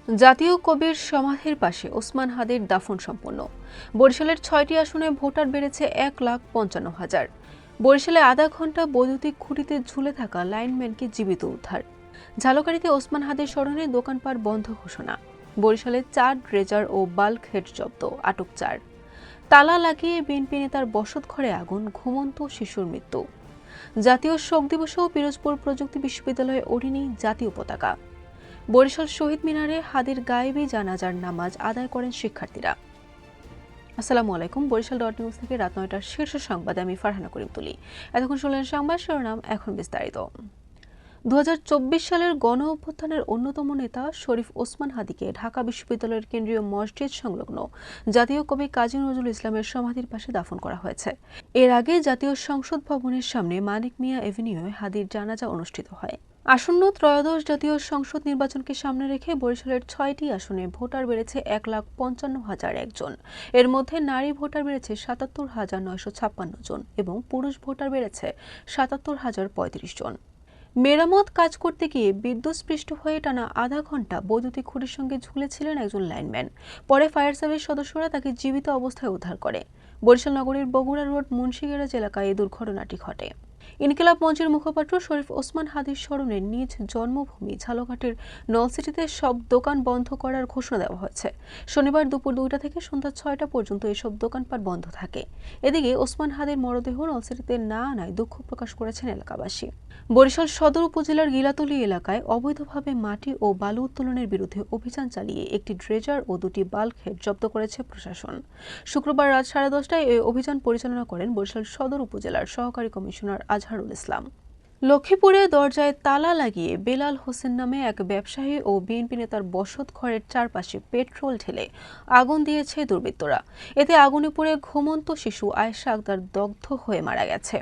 জাতীয় কবির সমাধির পাশে ওসমান হাদির দাফন সম্পন্ন। বরিশালের ৬টি আসনে ভোটার বেড়েছে ১,৫৫,০০০। বরিশালে আধা ঘন্টা বৈদ্যুতিক খুঁটিতে ঝুলে থাকা লাইনম্যানকে জীবিত উদ্ধার। ঝালকাঠিতে ওসমান হাদির স্মরণে দোকানপাট বন্ধ ঘোষণা। বরিশালে ৪ ড্রেজার ও বাল্ক হেড জব্দ, আটক ৪। তালা লাগিয়ে বিএনপি নেতার বসতঘরে আগুন, ঘুমন্ত শিশুর মৃত্যু। জাতীয় শোক দিবসেও পিরোজপুর প্রযুক্তি বিশ্ববিদ্যালয়ে ওড়েনি জাতীয় পতাকা। বরিশাল শহীদ মিনারে হাদির গায়েবী জানাজার নামাজ আদায় করেন শিক্ষার্থীরা। আসসালামু আলাইকুম। বরিশাল নিউজ থেকে রাত ৯টার শীর্ষ সংবাদে আমি ফারহানা করিম তুলি। এতক্ষণ শুনলেন সংবাদ শিরোনাম, এখন বিস্তারিত। ২০২৪ সালের গণ অভ্যুত্থানের অন্যতম নেতা শরীফ ওসমান হাদিকে ঢাকা বিশ্ববিদ্যালয়ের কেন্দ্রীয় মসজিদ সংলগ্ন জাতীয় কবি কাজী নজরুল ইসলামের সমাধির পাশে দাফন করা হয়েছে। এর আগে জাতীয় সংসদ ভবনের সামনে মানিক মিয়া এভিনিউয়ে হাদির জানাজা অনুষ্ঠিত হয়। আসন্ন ত্রয়োদশ জাতীয় সংসদ নির্বাচনকে সামনে রেখে বরিশালের ৬টি আসনে ভোটার বেড়েছে ১,৫৫,০০০ জন। এর মধ্যে নারী ভোটার বেড়েছে ৭৭,৯৫৬ জন এবং পুরুষ ভোটার বেড়েছে ৭৭,০৩৫ জন। মেরামত কাজ করতে গিয়ে বিদ্যুৎস্পৃষ্ট হয়ে টানা আধা ঘন্টা বৈদ্যুতিক খুঁটির সঙ্গে ঝুলেছিলেন একজন লাইনম্যান। পরে ফায়ার সার্ভিস সদস্যরা তাকে জীবিত অবস্থায় উদ্ধার করে। বরিশাল নগরীর বগুড়া রোড মুন্সিগেরাজ এলাকায় এই দুর্ঘটনাটি ঘটে। ইনকিলাব মঞ্চের মুখপাত্র শরীফ ওসমান হাদির স্মরণে নিজ জন্মভূমি ঝালকাঠির নলসিটিতে সব দোকান বন্ধ করার ঘোষণা দেওয়া হয়েছে। শনিবার দুপুর ২টা থেকে সন্ধ্যা ৬টা পর্যন্ত এসব দোকানপাট বন্ধ থাকে। এদিকে ওসমান হাদির মরদেহ নলসিটিতে না আনায় দুঃখ প্রকাশ করেছেন এলাকাবাসী। বরিশাল সদর উপজেলার গিলাতলী এলাকায় অবৈধভাবে মাটি ও বালু উত্তোলনের বিরুদ্ধে অভিযান চালিয়ে একটি ড্রেজার ও ২টি বাল্ক হেড জব্দ করেছে প্রশাসন। শুক্রবার রাত ১০:৩০টায় এই অভিযান পরিচালনা করেন বরিশাল সদর উপজেলার সহকারী কমিশনার আজহারুল ইসলাম। লক্ষ্মীপুরে দরজায় তালা লাগিয়ে বেলাল হোসেন নামে এক ব্যবসায়ী ও বিএনপি নেতার বসত ঘরের চারপাশে পেট্রোল ঢেলে আগুন দিয়েছে দুর্বৃত্তরা। এতে আগুনে পুড়ে ঘুমন্ত শিশু আয়েশা আক্তার দগ্ধ হয়ে মারা গেছে।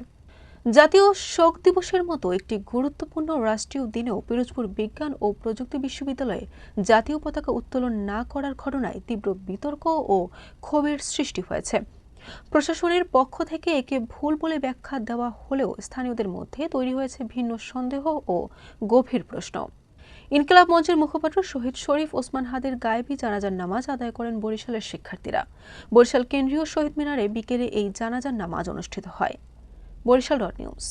জাতীয় শোক দিবসের মতো একটি গুরুত্বপূর্ণ রাষ্ট্রীয় দিনেও পিরোজপুর বিজ্ঞান ও প্রযুক্তি বিশ্ববিদ্যালয়ে জাতীয় পতাকা উত্তোলন না করার ঘটনায় তীব্র বিতর্ক ও ক্ষোভের সৃষ্টি হয়েছে। প্রশাসনের পক্ষ থেকে একে ভুল বলে ব্যাখ্যা দেওয়া হলেও স্থানীয়দের মধ্যে তৈরি হয়েছে ভিন্ন সন্দেহ ও গভীর প্রশ্ন। ইনকিলাব মঞ্চের মুখপাত্র শহীদ শরীফ ওসমান হাদির গায়েবী জানাজার নামাজ আদায় করেন বরিশালের শিক্ষার্থীরা। বরিশাল কেন্দ্রীয় শহীদ মিনারে বিকেলে এই জানাজার নামাজ অনুষ্ঠিত হয়। বরিশাল নিউজ।